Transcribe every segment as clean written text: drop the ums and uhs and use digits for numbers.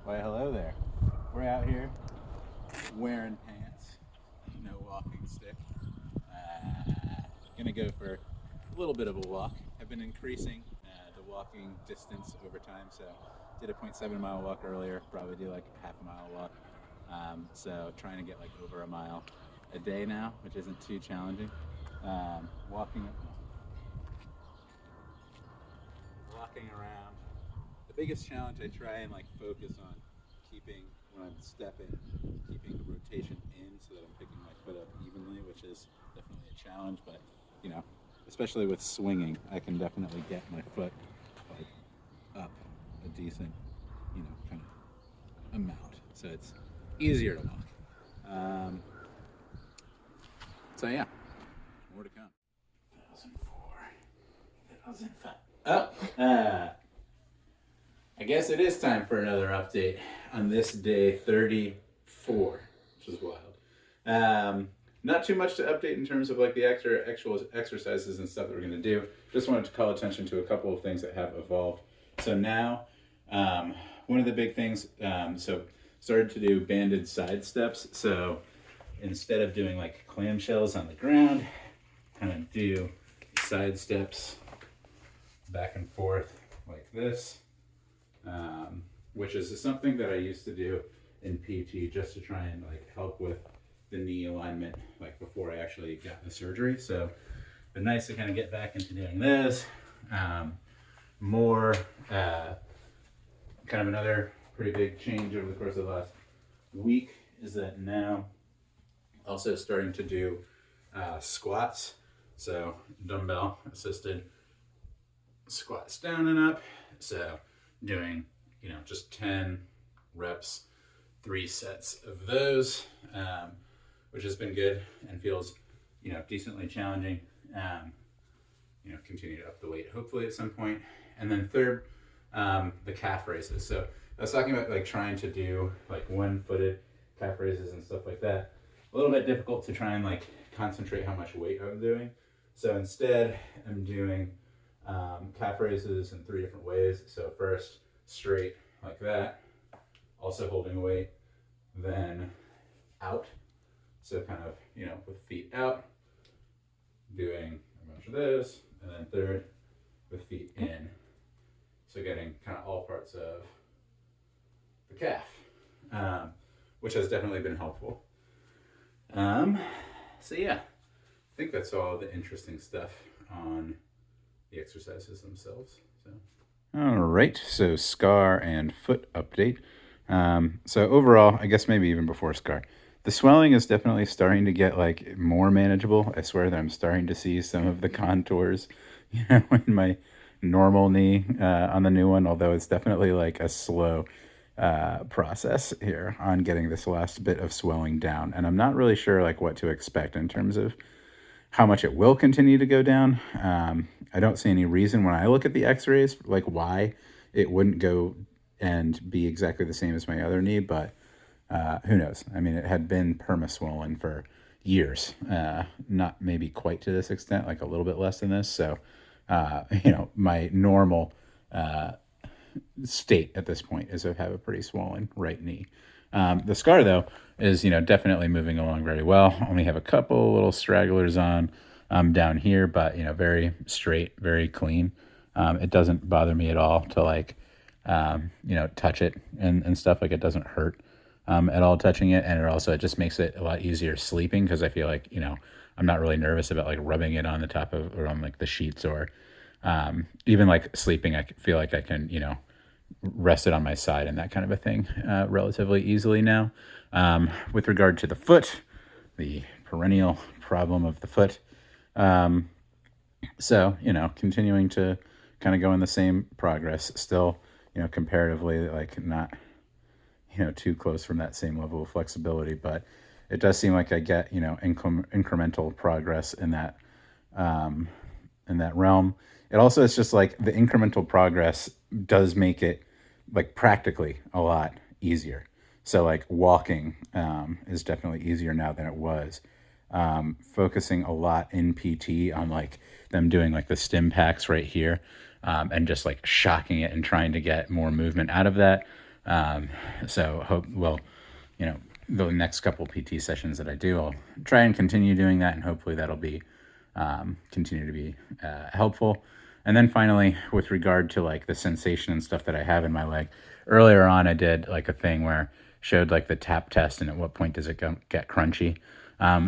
Why, hello there. We're out here wearing pants, no walking stick. Gonna go for a little bit of a walk. I've been increasing the walking distance over time, so did a 0.7 mile walk earlier. Probably do like a half a mile walk. So trying to get like over a mile a day now, which isn't too challenging. Walking around. The biggest challenge I try and like focus on keeping when I'm stepping, keeping the rotation in so that I'm picking my foot up evenly, which is definitely a challenge. But you know, especially with swinging, I can definitely get my foot like up a decent, kind of amount, so it's easier to walk. Um, so yeah, more to come. 2004, 2005. Oh, I guess it is time for another update on this day 34, which is wild. Not too much to update in terms of like the actual exercises and stuff that we're going to do. Just wanted to call attention to a couple of things that have evolved. So now, one of the big things, so started to do banded side steps. So instead of doing like clamshells on the ground, kind of do side steps back and forth like this. Which is something that I used to do in PT just to try and like help with the knee alignment like before I actually got the surgery. So been nice to kind of get back into doing this. More kind of another pretty big change over the course of the last week is that now also starting to do squats. So dumbbell assisted squats down and up. So doing, just 10 reps, 3 sets of those, which has been good and feels, decently challenging. Continue to up the weight hopefully at some point. And then third, the calf raises. So I was talking about like trying to do like one-footed calf raises and stuff like that. A little bit difficult to try and like concentrate how much weight I'm doing. So instead I'm doing calf raises in 3 different ways. So first, straight like that, also holding weight, then out. So kind of, with feet out, doing a bunch of those, and then third, with feet in. So getting kind of all parts of the calf, which has definitely been helpful. So yeah, I think that's all the interesting stuff on the exercises themselves. All right, so scar and foot update. So overall, I guess maybe even before scar, the swelling is definitely starting to get like more manageable. I swear that I'm starting to see some of the contours, in my normal knee on the new one, although it's definitely like a slow process here on getting this last bit of swelling down. And I'm not really sure like what to expect in terms of how much it will continue to go down. I don't see any reason when I look at the x-rays, like why it wouldn't go and be exactly the same as my other knee, but who knows? I mean, it had been perma-swollen for years, not maybe quite to this extent, like a little bit less than this. So, my normal state at this point is to have a pretty swollen right knee. The scar, though, is, definitely moving along very well. Only have a couple little stragglers on down here, but, very straight, very clean. It doesn't bother me at all to, like, touch it and stuff. Like, it doesn't hurt at all touching it. And it just makes it a lot easier sleeping because I feel like, I'm not really nervous about, like, rubbing it on the top of or on, like, the sheets or even, like, sleeping. I feel like I can, rest it on my side and that kind of a thing relatively easily now. With regard to the foot, the perennial problem of the foot. So, continuing to kind of go in the same progress, still, comparatively like not, too close from that same level of flexibility, but it does seem like I get, incremental progress in that realm. It also is just like the incremental progress does make it like practically a lot easier. So like walking is definitely easier now than it was. Focusing a lot in PT on like them doing like the stim packs right here and just like shocking it and trying to get more movement out of that So hope, well, you know, the next couple PT sessions that I do, I'll try and continue doing that, and hopefully that'll be continue to be helpful. And then finally, with regard to like the sensation and stuff that I have in my leg, earlier on I did like a thing where showed like the tap test and at what point does it get crunchy.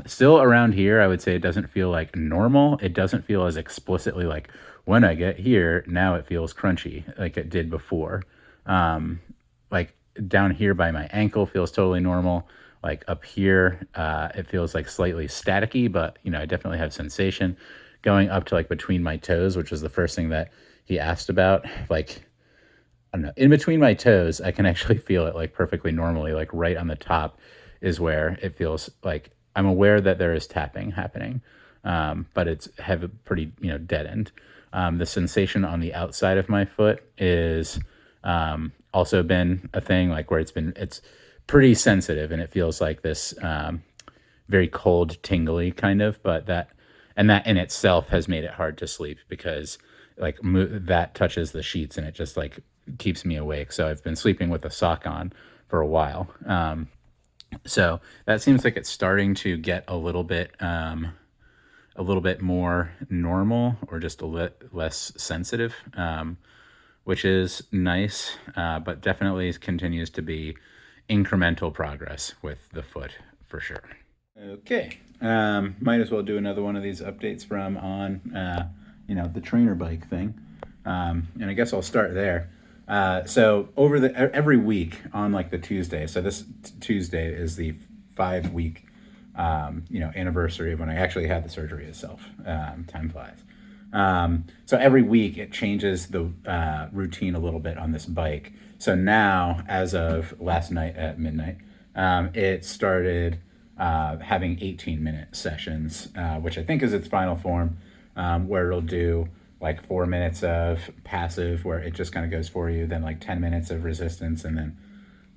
Still around here, I would say it doesn't feel like normal. It doesn't feel as explicitly like when I get here, now it feels crunchy like it did before. Like down here by my ankle feels totally normal. Like up here, it feels like slightly staticky, but you know, I definitely have sensation. Going up to like between my toes, which is the first thing that he asked about, like, I don't know, in between my toes, I can actually feel it like perfectly normally, like right on the top is where it feels like I'm aware that there is tapping happening, but it's have a pretty, you know, dead end. The sensation on the outside of my foot is also been a thing, like where it's pretty sensitive and it feels like this very cold, tingly kind of, but that in itself has made it hard to sleep because like that touches the sheets and it just like keeps me awake. So I've been sleeping with a sock on for a while. So that seems like it's starting to get a little bit more normal or just less sensitive, which is nice, but definitely continues to be incremental progress with the foot for sure. Okay, might as well do another one of these updates from on, you know, the trainer bike thing. And I guess I'll start there. So over every week on like the Tuesday, so this Tuesday is the 5-week, you know, anniversary of when I actually had the surgery itself. Time flies. So every week it changes the routine a little bit on this bike. So now, as of last night at midnight, it started having 18-minute sessions, which I think is its final form, where it'll do like 4 minutes of passive, where it just kind of goes for you, then like 10 minutes of resistance, and then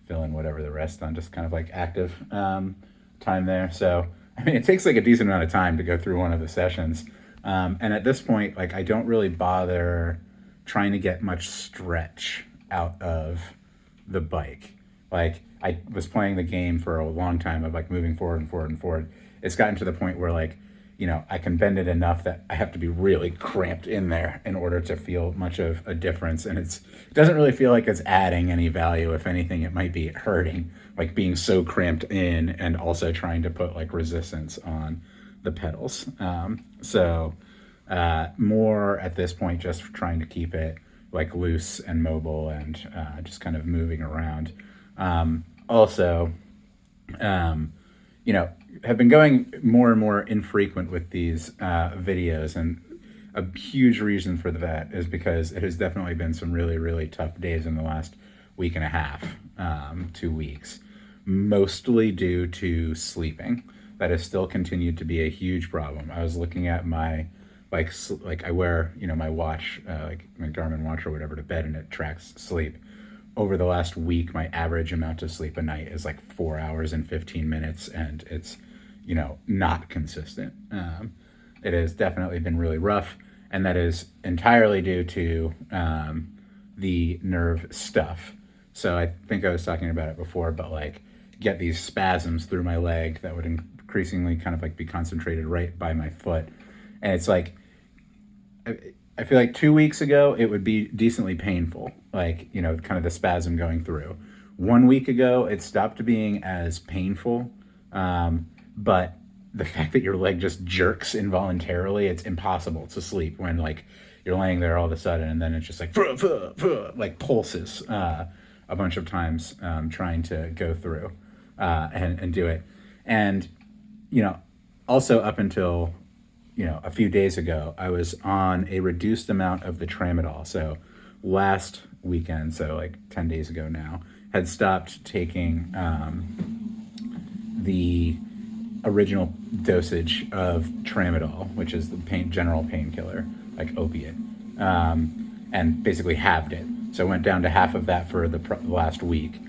fill in whatever the rest on just kind of like active time there. So, I mean, it takes like a decent amount of time to go through one of the sessions. And at this point, like I don't really bother trying to get much stretch out of the bike. Like I was playing the game for a long time of like moving forward and forward and forward. It's gotten to the point where like, you know, I can bend it enough that I have to be really cramped in there in order to feel much of a difference. And it doesn't really feel like it's adding any value. If anything, it might be hurting, like being so cramped in and also trying to put like resistance on the pedals. So more at this point, just trying to keep it like loose and mobile and just kind of moving around. Also, you know, have been going more and more infrequent with these videos, and a huge reason for that is because it has definitely been some really, really tough days in the last week and a half, 2 weeks, mostly due to sleeping. That has still continued to be a huge problem. I was looking at my like I wear, you know, my watch, like my Garmin watch or whatever, to bed, and it tracks sleep. Over the last week, my average amount of sleep a night is like 4 hours and 15 minutes, and it's, you know, not consistent. It has definitely been really rough, and that is entirely due to the nerve stuff. So I think I was talking about it before, but like get these spasms through my leg that would increasingly kind of like be concentrated right by my foot. And it's like, I feel like 2 weeks ago, it would be decently painful, like, you know, kind of the spasm going through. 1 week ago, it stopped being as painful, but the fact that your leg just jerks involuntarily, it's impossible to sleep when, like, you're laying there all of a sudden, and then it's just like pulses a bunch of times trying to go through and do it. And, you know, also up until, you know, a few days ago, I was on a reduced amount of the tramadol. So last weekend, so like 10 days ago now, had stopped taking the original dosage of tramadol, which is the general painkiller, like opiate, and basically halved it. So I went down to half of that for the last week.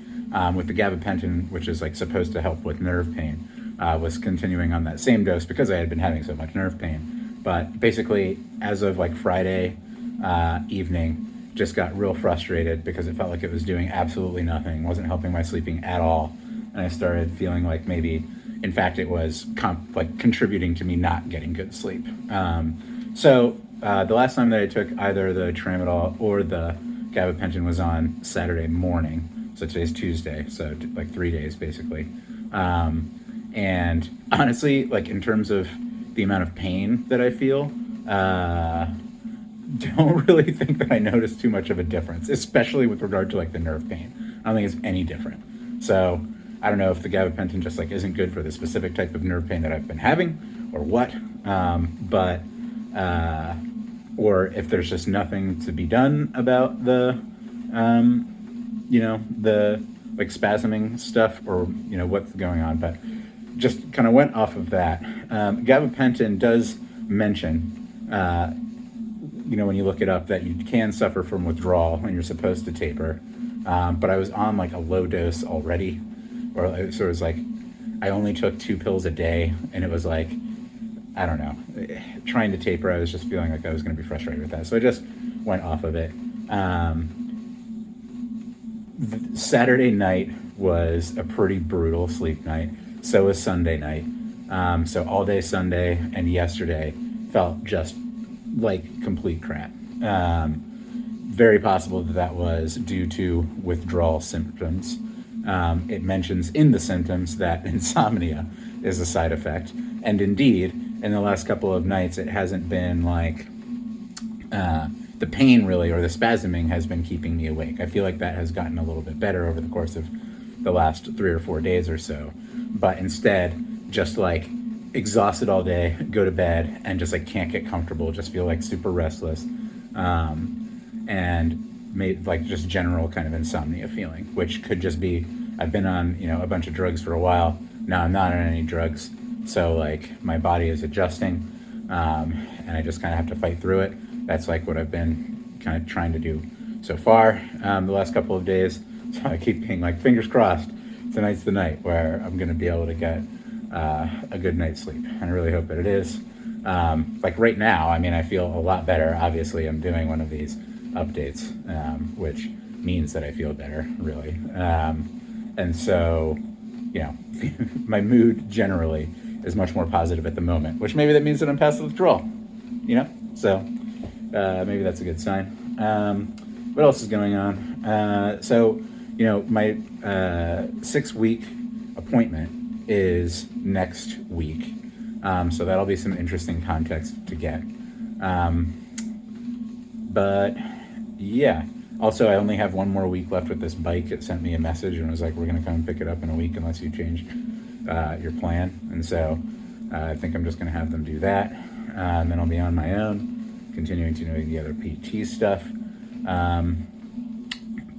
With the gabapentin, which is like supposed to help with nerve pain, was continuing on that same dose because I had been having so much nerve pain. But basically, as of like Friday evening, just got real frustrated because it felt like it was doing absolutely nothing, wasn't helping my sleeping at all. And I started feeling like maybe, in fact, it was contributing to me not getting good sleep. So the last time that I took either the tramadol or the gabapentin was on Saturday morning. So today's Tuesday, so like 3 days basically. And honestly, like in terms of the amount of pain that I feel, don't really think that I noticed too much of a difference, especially with regard to like the nerve pain. I don't think it's any different. So I don't know if the gabapentin just like isn't good for the specific type of nerve pain that I've been having or what, or if there's just nothing to be done about the, the like spasming stuff, or, what's going on. But just kind of went off of that. Gabapentin does mention, when you look it up, that you can suffer from withdrawal when you're supposed to taper. But I was on like a low dose already, so it was like I only took 2 pills a day, and it was like, I don't know, trying to taper, I was just feeling like I was going to be frustrated with that. So I just went off of it. Saturday night was a pretty brutal sleep night. So was Sunday night. So all day Sunday and yesterday felt just like complete crap. Very possible that was due to withdrawal symptoms. It mentions in the symptoms that insomnia is a side effect. And indeed, in the last couple of nights, it hasn't been like the pain really, or the spasming has been keeping me awake. I feel like that has gotten a little bit better over the course of the last 3 or 4 days or so. But instead, just like exhausted all day, go to bed, and just like can't get comfortable, just feel like super restless. And made like just general kind of insomnia feeling, which could just be, I've been on, a bunch of drugs for a while. Now I'm not on any drugs. So like my body is adjusting, and I just kind of have to fight through it. That's like what I've been kind of trying to do so far, the last couple of days. So I keep being like, fingers crossed, tonight's the night where I'm going to be able to get a good night's sleep. And I really hope that it is. Like right now, I mean, I feel a lot better. Obviously, I'm doing one of these updates, which means that I feel better, really. And so, my mood generally is much more positive at the moment, which maybe that means that I'm past the withdrawal, So maybe that's a good sign. What else is going on? So, my 6-week appointment is next week. So that'll be some interesting context to get. But yeah, also I only have 1 more week left with this bike. It sent me a message and was like, we're going to come and pick it up in a week unless you change your plan. And so I think I'm just going to have them do that. And then I'll be on my own, continuing to do the other PT stuff.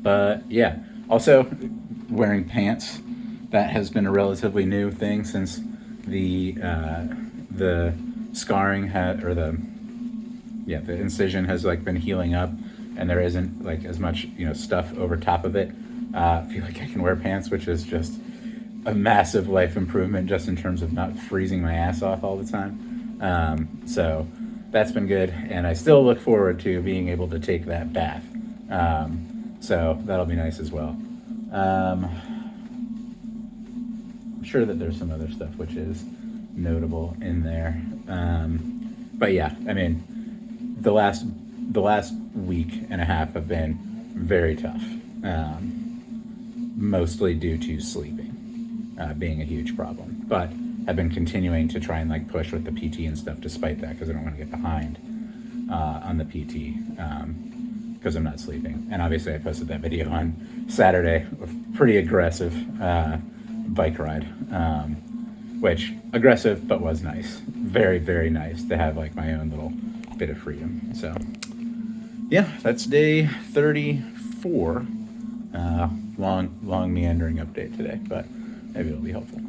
But yeah, also wearing pants. That has been a relatively new thing since the scarring the incision has like been healing up, and there isn't like as much stuff over top of it. I feel like I can wear pants, which is just a massive life improvement just in terms of not freezing my ass off all the time. So that's been good, and I still look forward to being able to take that bath. So that'll be nice as well. I'm sure that there's some other stuff which is notable in there. But yeah, I mean, the last week and a half have been very tough, mostly due to sleeping being a huge problem. But I've been continuing to try and like push with the PT and stuff despite that, because I don't want to get behind on the PT because I'm not sleeping. And obviously I posted that video on Saturday, a pretty aggressive bike ride, which aggressive but was nice. Very, very nice to have like my own little bit of freedom. So yeah, that's day 34. Long meandering update today, but maybe it'll be helpful.